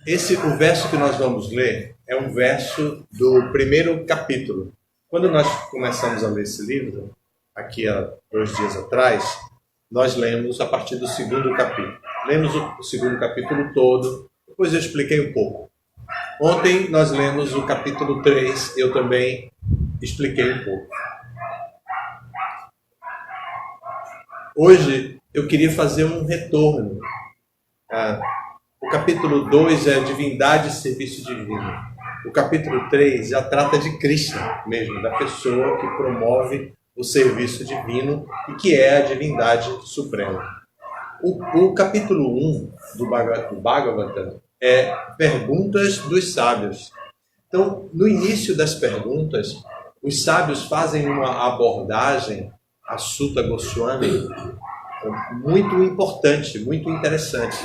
O verso que nós vamos ler é um verso do primeiro capítulo. Quando nós começamos a ler esse livro, aqui há 2 dias atrás, nós lemos a partir do segundo capítulo. Lemos o segundo capítulo todo, depois eu expliquei um pouco. Ontem nós lemos o capítulo 3, eu também expliquei um pouco. Hoje eu queria fazer um retorno. O capítulo 2 é divindade e serviço divino. O capítulo 3 já trata de Krishna mesmo, da pessoa que promove o serviço divino e que é a divindade suprema. O capítulo 1 do Bhagavatam é perguntas dos sábios. Então, no início das perguntas, os sábios fazem uma abordagem a Suta Goswami muito importante, muito interessante.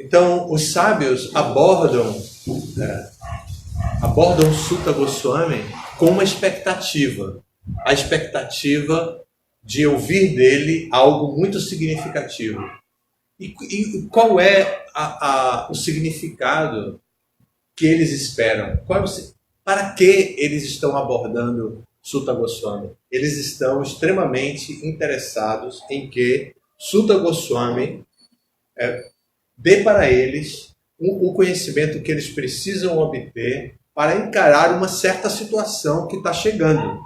Então, os sábios abordam Suta Goswami com uma expectativa. A expectativa de ouvir dele algo muito significativo. E qual é o significado que eles esperam? Para que eles estão abordando Suta Goswami? Eles estão extremamente interessados em que Suta Goswami dê para eles o conhecimento que eles precisam obter para encarar uma certa situação que está chegando.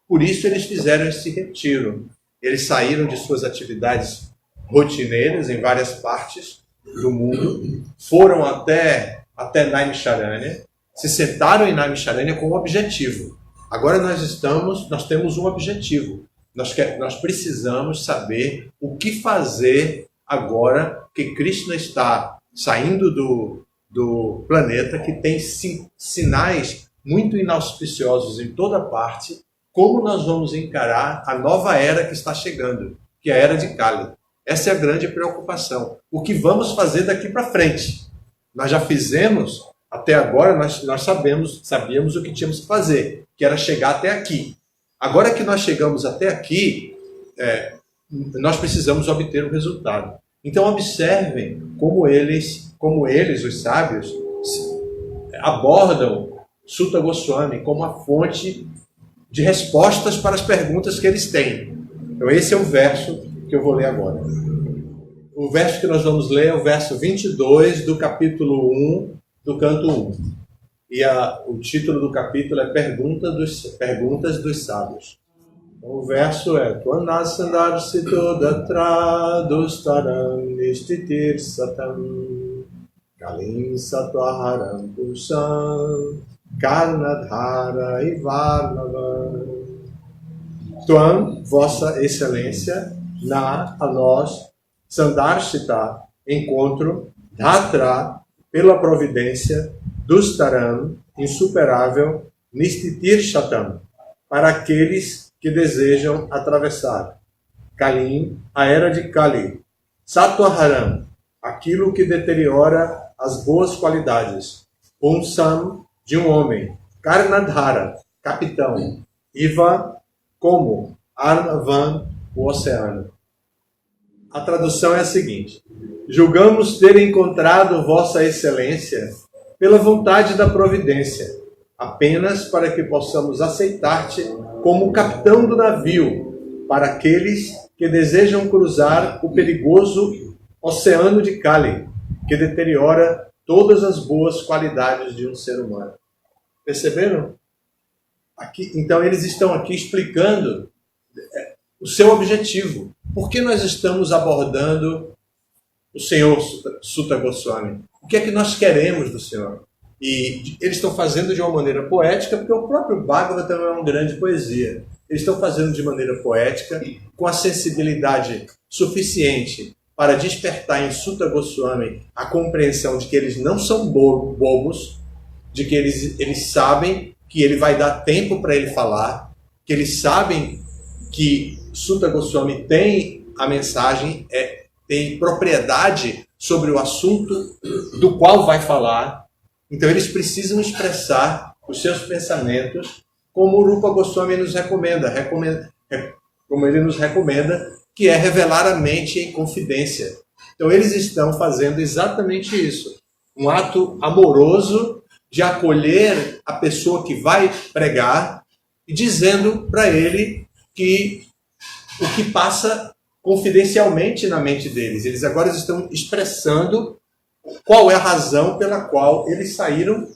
Por isso eles fizeram esse retiro. Eles saíram de suas atividades rotineiras em várias partes do mundo, foram até Naimisharanya, se sentaram em Naimisharanya com um objetivo. Agora nós temos um objetivo. Nós precisamos saber o que fazer agora que Krishna está saindo do planeta, que tem sinais muito inauspiciosos em toda parte. Como nós vamos encarar a nova era que está chegando, que é a era de Kali? Essa é a grande preocupação. O que vamos fazer daqui para frente? Nós já fizemos, até agora nós sabíamos o que tínhamos que fazer, que era chegar até aqui. Agora que nós chegamos até aqui, nós precisamos obter o resultado. Então observem como eles, os sábios, abordam Suta Goswami como a fonte de respostas para as perguntas que eles têm. Então esse é o verso que eu vou ler agora. O verso que nós vamos ler é o verso 22 do capítulo 1 do canto 1. E o título do capítulo é Perguntas dos Sábios. Então, o verso é Tvanasandarsito datra dustaram nistitir satam kalim satvaharam pursam karnadhara e varnava. Tuam, vossa excelência, a nós, Sandarshita, encontro, Dhatra, pela providência, Dustaram, insuperável, Nistitir Shatam, para aqueles que desejam atravessar. Kalim, a era de Kali. Satwaharam, aquilo que deteriora as boas qualidades. Punsam, de um homem. Karnadhara, capitão. Iva, como. Arnavan, o oceano. A tradução é a seguinte: julgamos ter encontrado Vossa Excelência pela vontade da providência, apenas para que possamos aceitar-te como capitão do navio, para aqueles que desejam cruzar o perigoso oceano de Kali, que deteriora todas as boas qualidades de um ser humano. Perceberam? Então eles estão aqui explicando o seu objetivo. Por que nós estamos abordando o Senhor Suta Goswami? O que é que nós queremos do Senhor? E eles estão fazendo de uma maneira poética, porque o próprio Bhagavatam é uma grande poesia. Eles estão fazendo de maneira poética, com a sensibilidade suficiente para despertar em Suta Goswami a compreensão de que eles não são bobos, de que eles sabem que ele vai dar tempo para ele falar, que eles sabem que Suta Goswami tem a mensagem, tem propriedade sobre o assunto do qual vai falar. Então eles precisam expressar os seus pensamentos como o Rupa Goswami nos recomenda, como ele nos recomenda, que é revelar a mente em confidência. Então eles estão fazendo exatamente isso. um ato amoroso de acolher a pessoa que vai pregar e dizendo para ele que o que passa confidencialmente na mente deles. Eles agora estão expressando qual é a razão pela qual eles saíram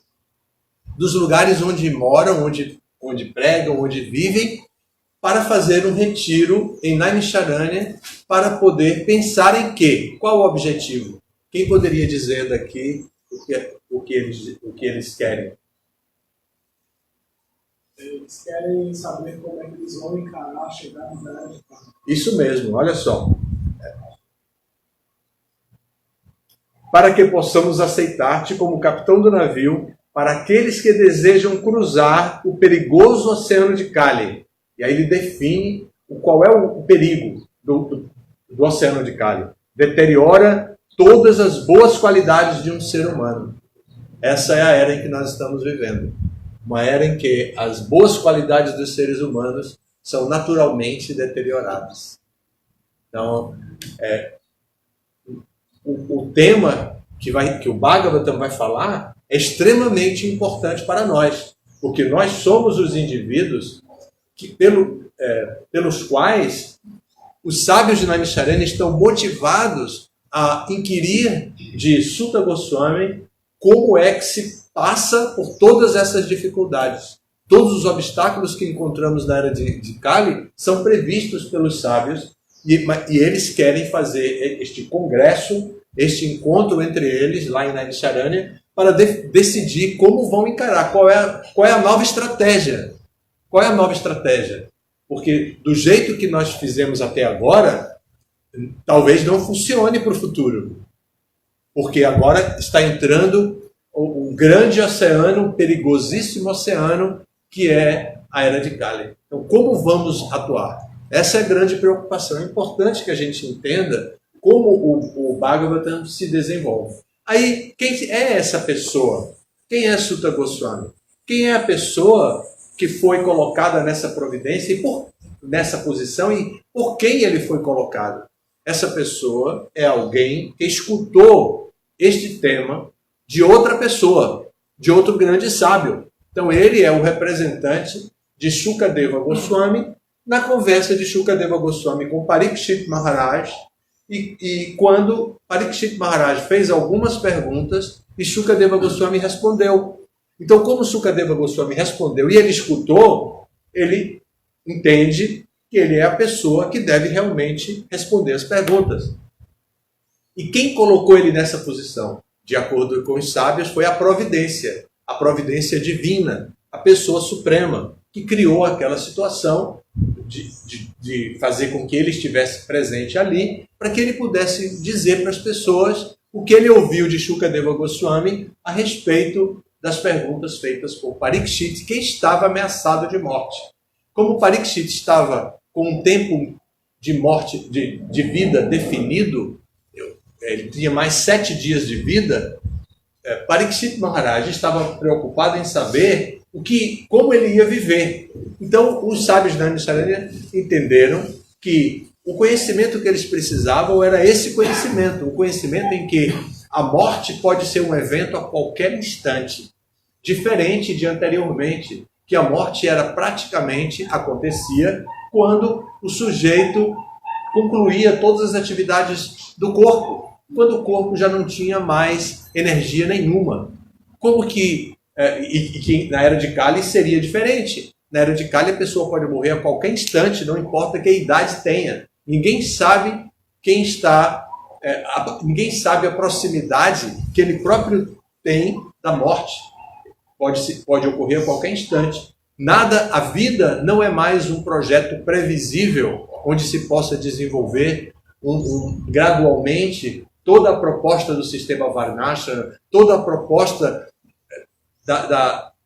dos lugares onde moram, onde pregam, onde vivem, para fazer um retiro em Naimisharanya, para poder pensar em quê? Qual o objetivo? Quem poderia dizer daqui o que eles querem? Eles querem saber como é que eles vão encarar a chegada da Era de Kali. Isso mesmo, olha só. Para que possamos aceitar-te como capitão do navio para aqueles que desejam cruzar o perigoso oceano de Kali. E aí ele define qual é o perigo do oceano de Kali. Deteriora todas as boas qualidades de um ser humano. Essa é a era em que nós estamos vivendo. Uma era em que as boas qualidades dos seres humanos são naturalmente deterioradas. Então, o tema que o Bhagavatam vai falar é extremamente importante para nós, porque nós somos os indivíduos pelos quais os sábios de Naimisharanya estão motivados a inquirir de Suta Goswami como é que se passa por todas essas dificuldades. Todos os obstáculos que encontramos na era de Kali são previstos pelos sábios e eles querem fazer este congresso, este encontro entre eles lá em Naimisharanya para decidir como vão encarar, qual é a nova estratégia. Qual é a nova estratégia? Porque do jeito que nós fizemos até agora, talvez não funcione para o futuro. Porque agora está entrando um grande oceano, um perigosíssimo oceano, que é a Era de Kali. Então, como vamos atuar? Essa é a grande preocupação. É importante que a gente entenda como o Bhagavatam se desenvolve. Aí, quem é essa pessoa? Quem é Suta Goswami? Quem é a pessoa que foi colocada nessa providência nessa posição e por quem ele foi colocado? Essa pessoa é alguém que escutou este tema de outra pessoa, de outro grande sábio. Então ele é o representante de Shukadeva Goswami na conversa de Shukadeva Goswami com Parikshit Maharaj, e quando Parikshit Maharaj fez algumas perguntas e Shukadeva Goswami respondeu. Então, como Shukadeva Goswami respondeu e ele escutou, ele entende que ele é a pessoa que deve realmente responder as perguntas. E quem colocou ele nessa posição? De acordo com os sábios, foi a providência divina, a pessoa suprema, que criou aquela situação de fazer com que ele estivesse presente ali, para que ele pudesse dizer para as pessoas o que ele ouviu de Shukadeva Goswami a respeito das perguntas feitas por Parikshit, que estava ameaçado de morte. Como Parikshit estava com um tempo de morte, de vida definido, ele tinha mais 7 dias de vida, Parikshit Maharaj estava preocupado em saber como ele ia viver. Então, os sábios da Naimisharanya entenderam que o conhecimento que eles precisavam era esse conhecimento, o conhecimento em que a morte pode ser um evento a qualquer instante, diferente de anteriormente, que a morte acontecia quando o sujeito concluía todas as atividades do corpo, quando o corpo já não tinha mais energia nenhuma. Como que na Era de Kali seria diferente? Na Era de Kali a pessoa pode morrer a qualquer instante, não importa que idade tenha. Ninguém sabe ninguém sabe a proximidade que ele próprio tem da morte. Pode ocorrer a qualquer instante. A vida não é mais um projeto previsível, onde se possa desenvolver gradualmente toda a proposta do sistema Varnashana, toda a proposta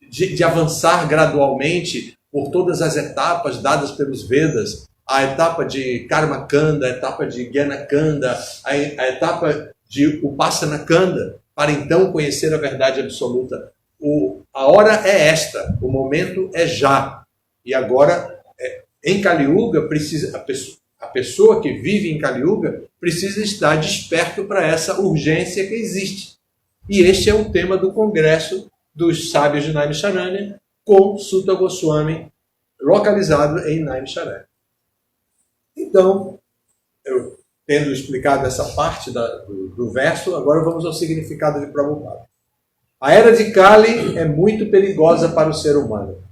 de avançar gradualmente por todas as etapas dadas pelos Vedas, a etapa de Karma Kanda, a etapa de Jnana Kanda, a etapa de Upasana Kanda, para então conhecer a verdade absoluta. A hora é esta, o momento é já. E agora, em Kali Yuga, a pessoa que vive em Kali Yuga precisa estar desperto para essa urgência que existe. E este é um tema do Congresso dos Sábios de Naimisharanya, com Sutta Goswami, localizado em Naimisharanya. Então, eu tendo explicado essa parte do verso, agora vamos ao significado de Prabhupada. A era de Kali é muito perigosa para o ser humano.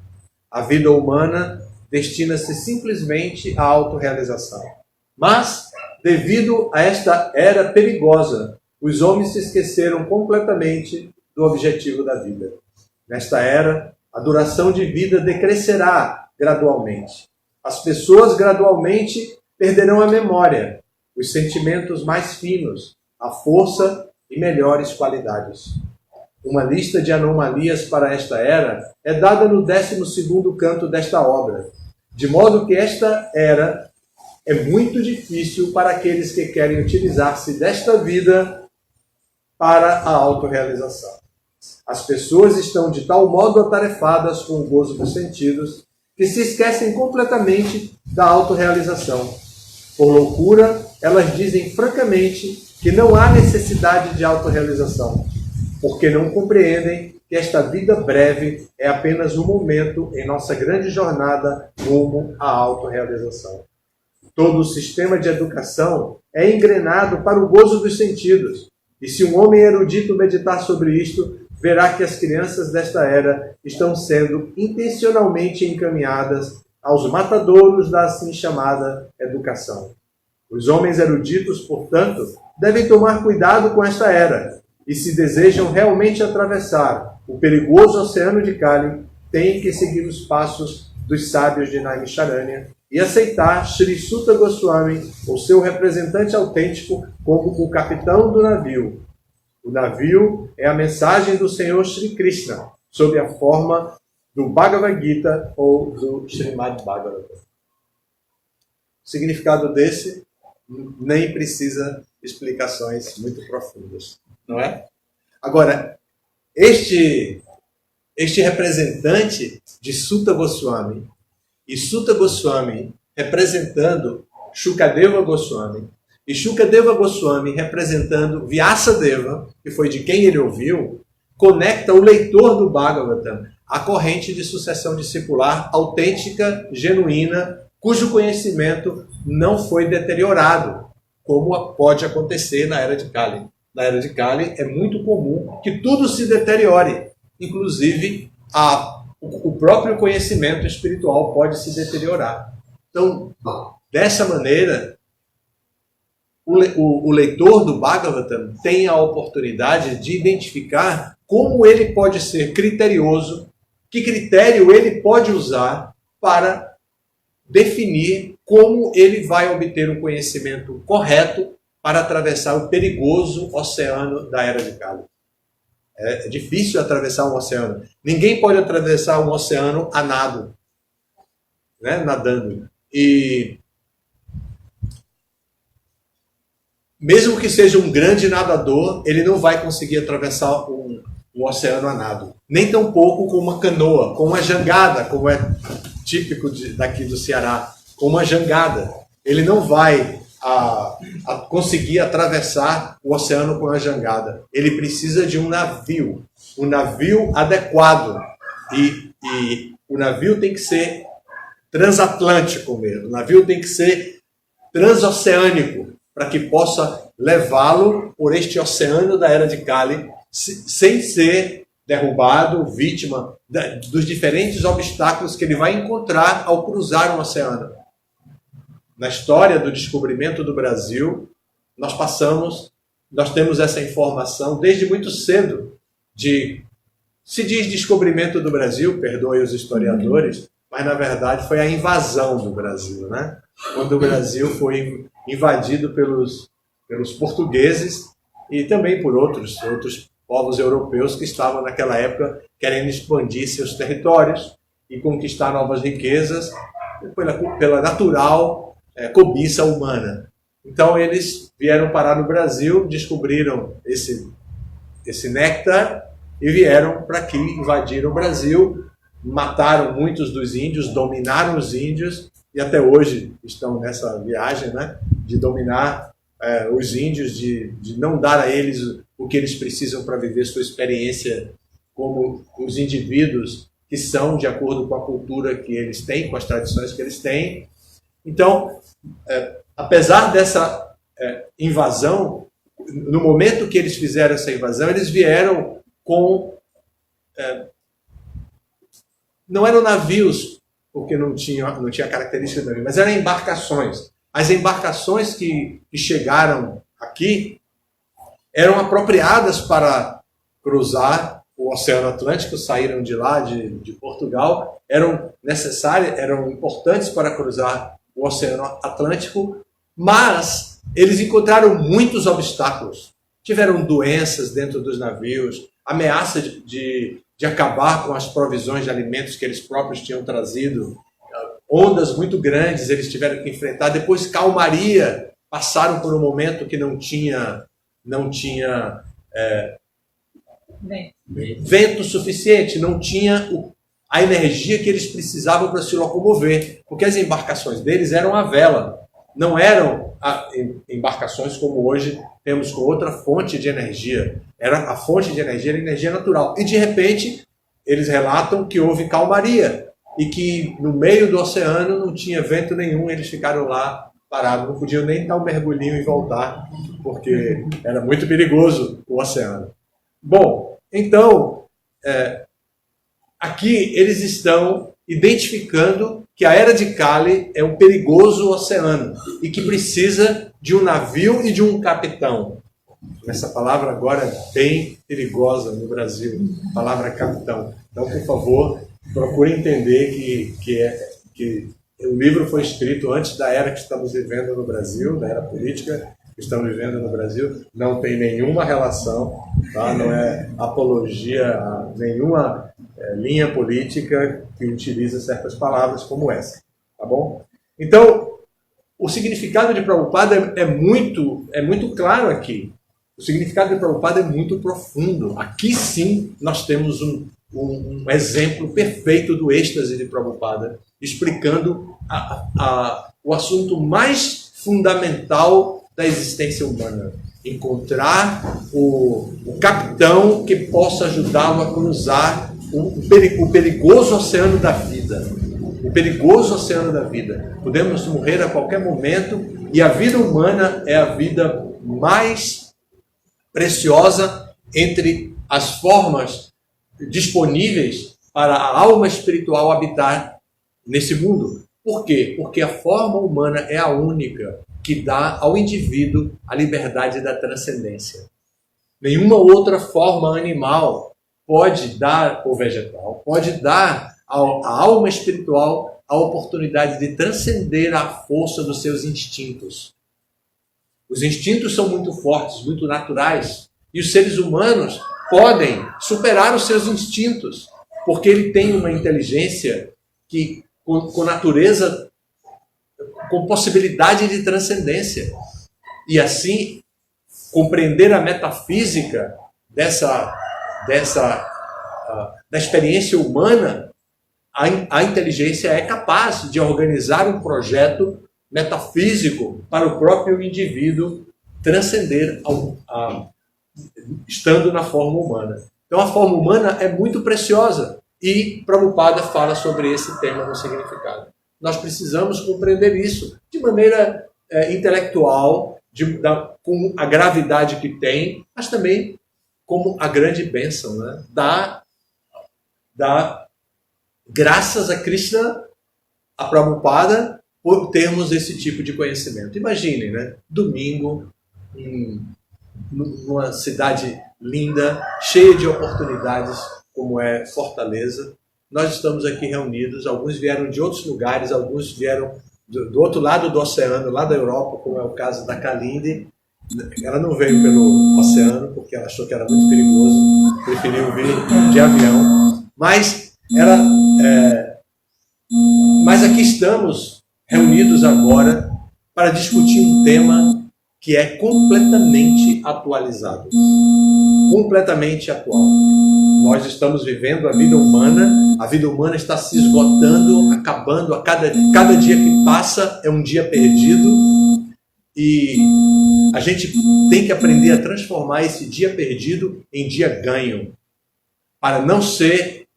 A vida humana destina-se simplesmente à autorrealização. Mas, devido a esta era perigosa, os homens se esqueceram completamente do objetivo da vida. Nesta era, a duração de vida decrescerá gradualmente. As pessoas gradualmente perderão a memória, os sentimentos mais finos, a força e melhores qualidades. Uma lista de anomalias para esta era é dada no 12º canto desta obra, de modo que esta era é muito difícil para aqueles que querem utilizar-se desta vida para a autorrealização. As pessoas estão de tal modo atarefadas com o gozo dos sentidos que se esquecem completamente da autorrealização. Por loucura, elas dizem francamente que não há necessidade de autorrealização, porque não compreendem que esta vida breve é apenas um momento em nossa grande jornada rumo à autorrealização. Todo o sistema de educação é engrenado para o gozo dos sentidos, e se um homem erudito meditar sobre isto, verá que as crianças desta era estão sendo intencionalmente encaminhadas aos matadouros da assim chamada educação. Os homens eruditos, portanto, devem tomar cuidado com esta era, e se desejam realmente atravessar o perigoso oceano de Kali, têm que seguir os passos dos sábios de Naimisharanya e aceitar Sri Sutta Goswami, o seu representante autêntico, como o capitão do navio. O navio é a mensagem do Senhor Shri Krishna, sob a forma do Bhagavad Gita ou do Srimad Bhagavatam. O significado desse nem precisa explicações muito profundas, não é? Agora, este representante de Sutta Goswami, e Sutta Goswami representando Shukadeva Goswami, e Shukadeva Goswami representando Vyasadeva, que foi de quem ele ouviu, conecta o leitor do Bhagavatam à corrente de sucessão discipular autêntica, genuína, cujo conhecimento não foi deteriorado, como pode acontecer na era de Kali. Na era de Kali é muito comum que tudo se deteriore, inclusive o próprio conhecimento espiritual pode se deteriorar. Então, dessa maneira, o leitor do Bhagavatam tem a oportunidade de identificar como ele pode ser criterioso, que critério ele pode usar para definir como ele vai obter o conhecimento correto para atravessar o perigoso oceano da era de Kali. É difícil atravessar um oceano. Ninguém pode atravessar um oceano a nado, né? Nadando. E mesmo que seja um grande nadador, ele não vai conseguir atravessar um oceano a nado. Nem tampouco com uma canoa, com uma jangada, como é típico daqui do Ceará, com uma jangada. Ele não vai conseguir atravessar o oceano com a jangada. Ele precisa de um navio adequado. E o navio tem que ser transatlântico mesmo. O navio tem que ser transoceânico, para que possa levá-lo por este oceano da era de Kali, sem ser derrubado, vítima dos diferentes obstáculos que ele vai encontrar ao cruzar um oceano. Na história do descobrimento do Brasil, nós temos essa informação desde muito cedo se diz descobrimento do Brasil, perdoe os historiadores, mas na verdade foi a invasão do Brasil, né? Quando o Brasil foi invadido pelos portugueses e também por outros povos europeus que estavam naquela época querendo expandir seus territórios e conquistar novas riquezas pela natural cobiça humana. Então eles vieram parar no Brasil, descobriram esse néctar e vieram para aqui, invadiram o Brasil, mataram muitos dos índios, dominaram os índios e até hoje estão nessa viagem, né, de dominar os índios, de não dar a eles o que eles precisam para viver sua experiência como os indivíduos que são de acordo com a cultura que eles têm, com as tradições que eles têm. Então, apesar dessa invasão, no momento que eles fizeram essa invasão, eles vieram com... não eram navios, porque não tinha característica de navio, mas eram embarcações. As embarcações que chegaram aqui eram apropriadas para cruzar o Oceano Atlântico, saíram de lá, de Portugal, eram necessárias, eram importantes para cruzar o Oceano Atlântico, mas eles encontraram muitos obstáculos. Tiveram doenças dentro dos navios, ameaça de acabar com as provisões de alimentos que eles próprios tinham trazido, ondas muito grandes eles tiveram que enfrentar, depois calmaria, passaram por um momento que não tinha vento suficiente, não tinha a energia que eles precisavam para se locomover, porque as embarcações deles eram a vela, não eram embarcações como hoje temos com outra fonte de energia. A fonte de energia era energia natural. E de repente eles relatam que houve calmaria e que no meio do oceano não tinha vento nenhum, eles ficaram lá parados, não podiam nem dar um mergulhinho e voltar, porque era muito perigoso o oceano. Bom, então, aqui eles estão identificando que a Era de Kali é um perigoso oceano e que precisa de um navio e de um capitão. Essa palavra agora é bem perigosa no Brasil, a palavra capitão. Então, por favor, procure entender que o livro foi escrito antes da era que estamos vivendo no Brasil, da era política que estamos vivendo no Brasil. Não tem nenhuma relação, tá? Não é apologia a nenhuma linha política que utiliza certas palavras como essa, tá bom? Então, o significado de Prabhupada é muito claro aqui. O significado de Prabhupada é muito profundo. Aqui sim nós temos um exemplo perfeito do êxtase de Prabhupada, explicando o assunto mais fundamental da existência humana. Encontrar o capitão que possa ajudá-lo a cruzar o perigoso oceano da vida. O perigoso oceano da vida. Podemos morrer a qualquer momento e a vida humana é a vida mais preciosa entre as formas disponíveis para a alma espiritual habitar nesse mundo. Por quê? Porque a forma humana é a única que dá ao indivíduo a liberdade da transcendência. Nenhuma outra forma animal pode dar, ou vegetal, pode dar à alma espiritual a oportunidade de transcender a força dos seus instintos. Os instintos são muito fortes, muito naturais, e os seres humanos podem superar os seus instintos, porque ele tem uma inteligência que, com natureza, com possibilidade de transcendência. E assim, compreender a metafísica da experiência humana, a inteligência é capaz de organizar um projeto metafísico para o próprio indivíduo transcender estando na forma humana. Então a forma humana é muito preciosa e Prabhupada fala sobre esse tema no significado. Nós precisamos compreender isso de maneira intelectual, com a gravidade que tem, mas também como a grande bênção, né? Dá graças a Krishna, a Prabhupada, por termos esse tipo de conhecimento. Imaginem, né? Domingo, numa cidade linda, cheia de oportunidades, como é Fortaleza. Nós estamos aqui reunidos, alguns vieram de outros lugares, alguns vieram do outro lado do oceano, lá da Europa, como é o caso da Kalindi. Ela não veio pelo oceano, porque ela achou que era muito perigoso, preferiu vir de avião. Mas aqui estamos reunidos agora para discutir um tema que é completamente atualizado. Completamente atual. Nós estamos vivendo a vida humana está se esgotando, acabando, cada dia que passa é um dia perdido, e A gente tem que aprender a transformar esse dia perdido em dia ganho, para não ser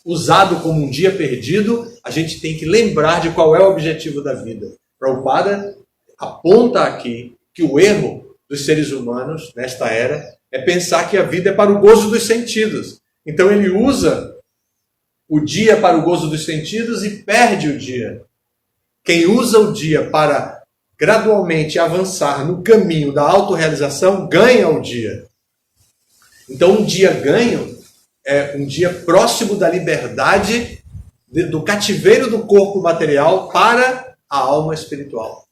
usado como um dia perdido. A gente tem que lembrar de qual é o objetivo da vida. Prabhupada aponta aqui que o erro dos seres humanos nesta era é pensar que a vida é para o gozo dos sentidos. Então ele usa o dia para o gozo dos sentidos e perde o dia. Quem usa o dia para gradualmente avançar no caminho da autorrealização ganha o dia. Então um dia ganho é um dia próximo da liberdade do cativeiro do corpo material para a alma espiritual.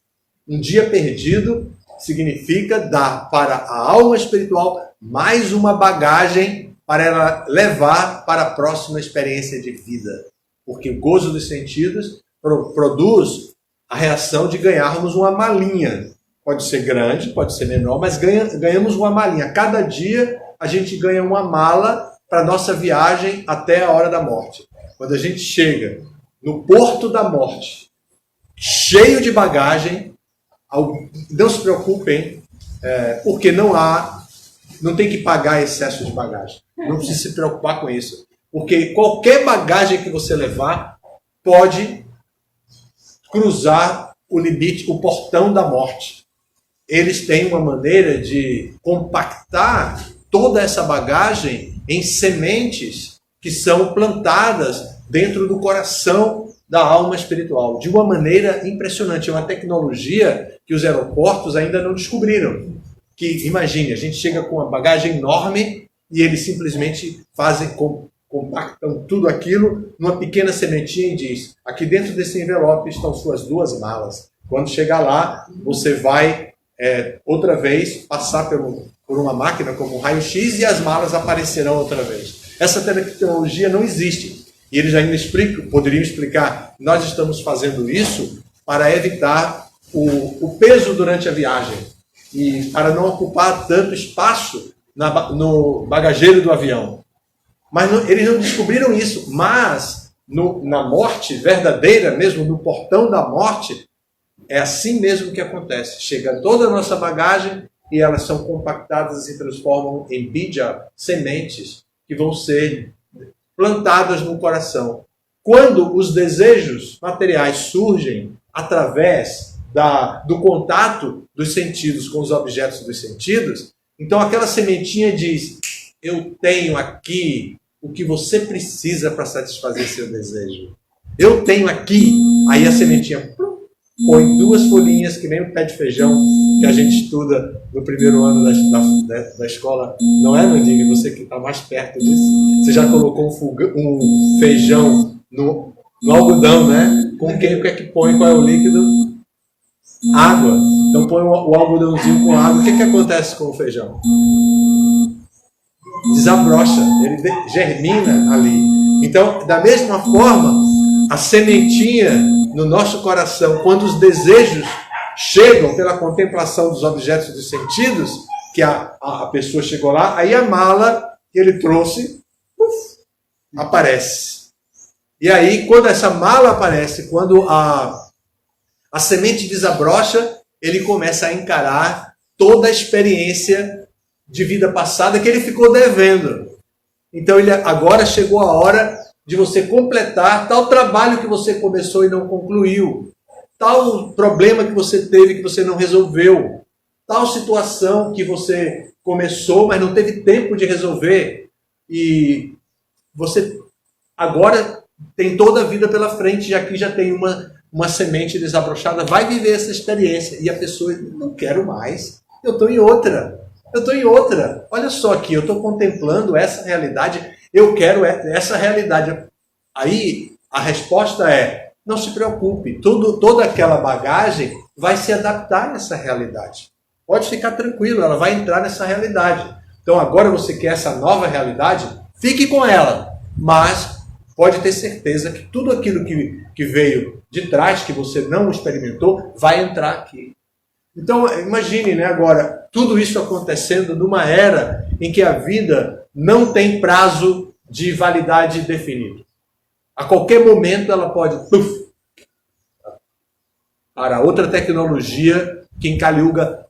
Um dia perdido significa dar para a alma espiritual mais uma bagagem para ela levar para a próxima experiência de vida. Porque o gozo dos sentidos produz a reação de ganharmos uma malinha. Pode ser grande, pode ser menor, mas ganhamos uma malinha. Cada dia a gente ganha uma mala para a nossa viagem até a hora da morte. Quando a gente chega no porto da morte, cheio de bagagem, não se preocupem, porque não tem que pagar excesso de bagagem. Não precisa se preocupar com isso. Porque qualquer bagagem que você levar pode cruzar o limite, o portão da morte. Eles têm uma maneira de compactar toda essa bagagem em sementes que são plantadas dentro do coração da alma espiritual, de uma maneira impressionante. É uma tecnologia que os aeroportos ainda não descobriram. Que, imagine, a gente chega com uma bagagem enorme e eles simplesmente compactam tudo aquilo numa pequena sementinha e diz: aqui dentro desse envelope estão suas 2 malas. Quando chegar lá, você vai outra vez passar por uma máquina como um raio-x e as malas aparecerão outra vez. Essa tecnologia não existe. E eles ainda poderiam explicar: nós estamos fazendo isso para evitar o peso durante a viagem e para não ocupar tanto espaço no bagageiro do avião. Mas eles não descobriram isso. Mas na morte verdadeira, mesmo no portão da morte, é assim mesmo que acontece. Chega toda a nossa bagagem e elas são compactadas e se transformam em bija, sementes, que vão ser plantadas no coração. Quando os desejos materiais surgem através do contato dos sentidos com os objetos dos sentidos, então aquela sementinha diz: eu tenho aqui o que você precisa para satisfazer seu desejo. Eu tenho aqui. Aí a sementinha põe 2 folhinhas, que nem o pé de feijão que a gente estuda no primeiro ano da escola. Não é, Nandinho? Você que está mais perto disso. Você já colocou um feijão no algodão, né? Com o que é que põe? Qual é o líquido? Água. Então põe o algodãozinho com água. O que acontece com o feijão? Desabrocha. Ele germina ali. Então, da mesma forma, a sementinha no nosso coração, quando os desejos chegam pela contemplação dos objetos dos sentidos, que a pessoa chegou lá, aí a mala que ele trouxe aparece. E aí, quando essa mala aparece, quando a semente desabrocha, ele começa a encarar toda a experiência de vida passada que ele ficou devendo. Então, agora chegou a hora de você completar tal trabalho que você começou e não concluiu, tal problema que você teve que você não resolveu, tal situação que você começou, mas não teve tempo de resolver, e você agora tem toda a vida pela frente, e aqui já tem uma semente desabrochada, vai viver essa experiência, e a pessoa: não quero mais, eu estou em outra, olha só aqui, eu estou contemplando essa realidade, eu quero essa realidade. Aí a resposta é: não se preocupe, toda aquela bagagem vai se adaptar a essa realidade. Pode ficar tranquilo, ela vai entrar nessa realidade. Então agora você quer essa nova realidade, fique com ela. Mas pode ter certeza que tudo aquilo que veio de trás, que você não experimentou, vai entrar aqui. Então imagine, né, agora, tudo isso acontecendo numa era em que a vida não tem prazo de validade definido. A qualquer momento ela pode para outra tecnologia que em Kali Yuga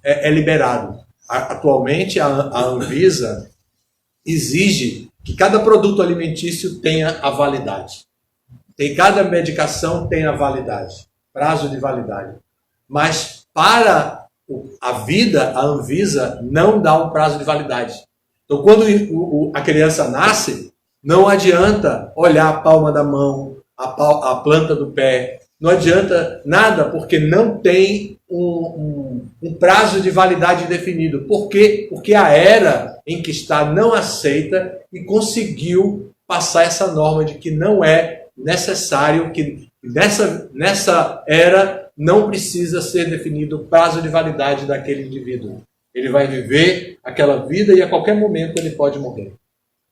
é liberado. Atualmente, a Anvisa exige que cada produto alimentício tenha a validade. Cada medicação tem a validade, prazo de validade. Mas para a vida, a Anvisa não dá um prazo de validade. Então, quando a criança nasce, não adianta olhar a palma da mão, a planta do pé, não adianta nada, porque não tem um prazo de validade definido. Por quê? Porque a era em que está não aceita e conseguiu passar essa norma de que não é necessário, que nessa era não precisa ser definido o prazo de validade daquele indivíduo. Ele vai viver aquela vida e a qualquer momento ele pode morrer.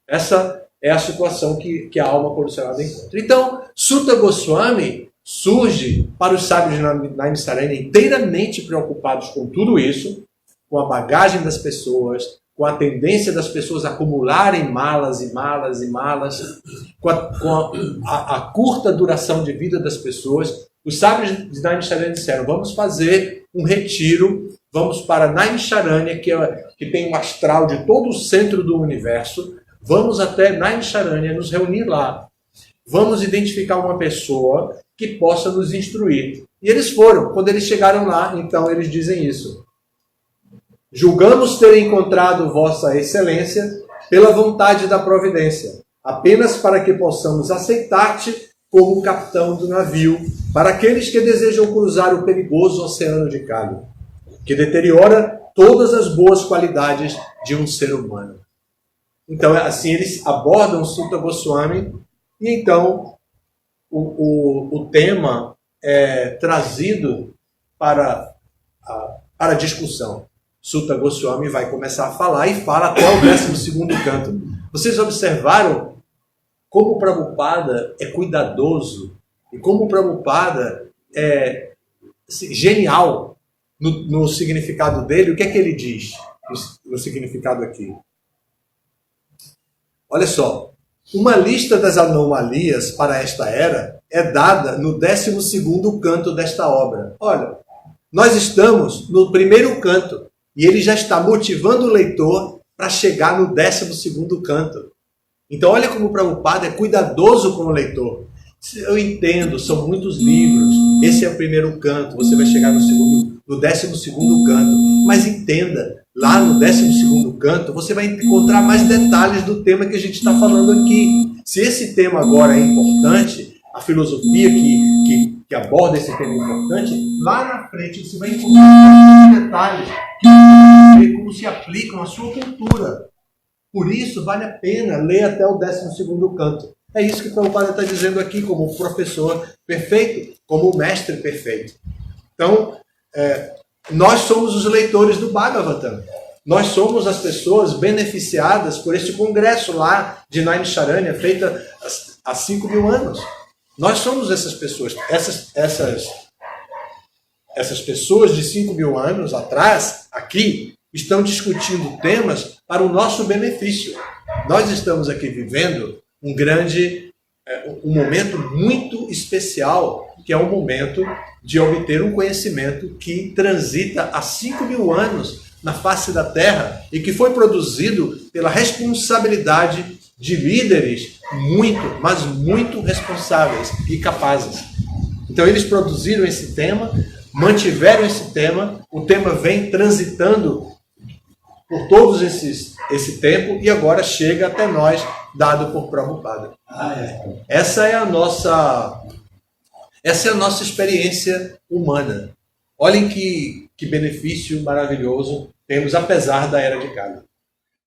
Essa é a situação que a alma condicionada encontra. Então, Sutta Goswami surge para os sábios de Naimisaranya inteiramente preocupados com tudo isso, com a bagagem das pessoas, com a tendência das pessoas a acumularem malas e malas e malas, com a curta duração de vida das pessoas. Os sábios de Naimisaranya disseram, vamos fazer um retiro, vamos para Naimisaranya, que tem um astral de todo o centro do universo, vamos até Naimisaranya, nos reunir lá. Vamos identificar uma pessoa que possa nos instruir. E eles foram. Quando eles chegaram lá, então eles dizem isso. Julgamos ter encontrado Vossa Excelência pela vontade da providência, apenas para que possamos aceitar-te como capitão do navio, para aqueles que desejam cruzar o perigoso oceano de Kali, que deteriora todas as boas qualidades de um ser humano. Então, assim, eles abordam Sutta Goswami, e então o tema é trazido para a discussão. Sutta Goswami vai começar a falar e fala até o 12º canto. Vocês observaram como o Prabhupada é cuidadoso e como o Prabhupada é genial no significado dele? O que é que ele diz no significado aqui? Olha só. Uma lista das anomalias para esta era é dada no 12º canto desta obra. Olha, nós estamos no primeiro canto e ele já está motivando o leitor para chegar no 12º canto. Então olha como o Prabhupada é cuidadoso com o leitor. Eu entendo, são muitos livros, esse é o primeiro canto, você vai chegar no 12º canto, mas entenda, lá no 12º canto, você vai encontrar mais detalhes do tema que a gente está falando aqui. Se esse tema agora é importante, a filosofia que aborda esse tema é importante, lá na frente você vai encontrar detalhes que como se aplicam à sua cultura. Por isso, vale a pena ler até o 12º canto. É isso que o Prabhupada está dizendo aqui, como professor perfeito, como mestre perfeito. Então, nós somos os leitores do Bhagavatam. Nós somos as pessoas beneficiadas por este congresso lá de Naimisaranya, feita há 5.000 anos. Nós somos essas pessoas. Essas pessoas de 5.000 anos atrás, aqui, estão discutindo temas para o nosso benefício. Nós estamos aqui vivendo um momento muito especial, que é o momento de obter um conhecimento que transita há 5.000 anos na face da Terra e que foi produzido pela responsabilidade de líderes muito, mas muito responsáveis e capazes. Então eles produziram esse tema, mantiveram esse tema, o tema vem transitando por todos esse tempo e agora chega até nós, dado por Prabhupada. Essa é a nossa experiência humana. Olhem que benefício maravilhoso temos, apesar da era de Kali.